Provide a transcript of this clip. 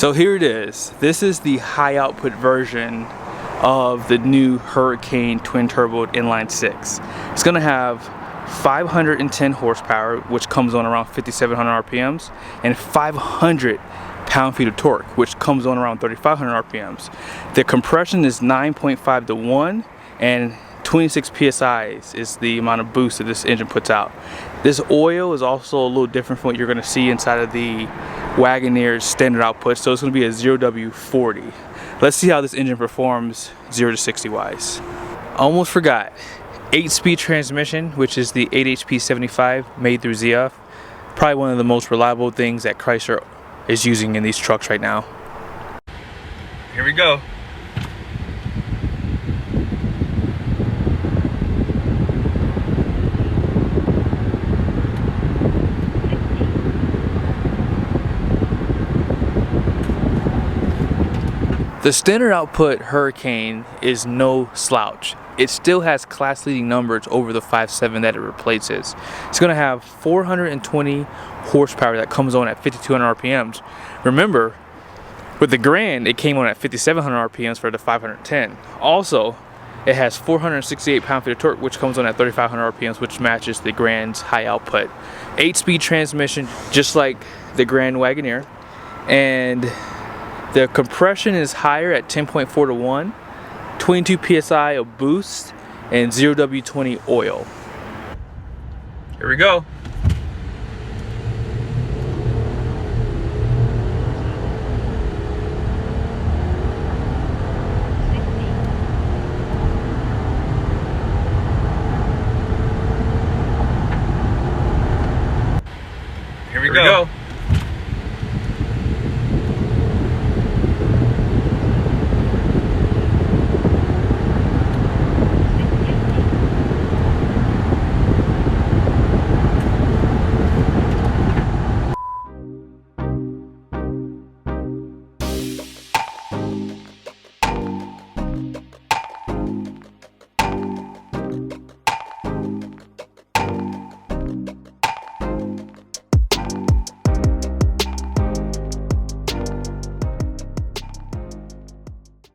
So here it is. This is the high output version of the new Hurricane twin turbo inline 6. It's gonna have 510 horsepower, which comes on around 5,700 RPMs, and 500 pound-feet of torque, which comes on around 3,500 RPMs. The compression is 9.5 to 1, and 26 psi is the amount of boost that this engine puts out. This oil is also a little different from what you're going to see inside of the Wagoneer's standard output, so it's going to be a 0W40. Let's see how this engine performs 0 to 60 wise. Almost forgot, 8-speed transmission, which is the 8HP75 made through ZF. Probably one of the most reliable things that Chrysler is using in these trucks right now. Here we go. The standard output Hurricane is no slouch. It still has class-leading numbers over the 5.7 that it replaces. It's going to have 420 horsepower that comes on at 5,200 RPMs. Remember, with the Grand, it came on at 5,700 RPMs for the 510. Also, it has 468 pound-feet of torque, which comes on at 3,500 RPMs, which matches the Grand's high output. 8-speed transmission, just like the Grand Wagoneer, and the compression is higher at 10.4 to 1, 22 psi of boost, and 0W20 oil. Here we go.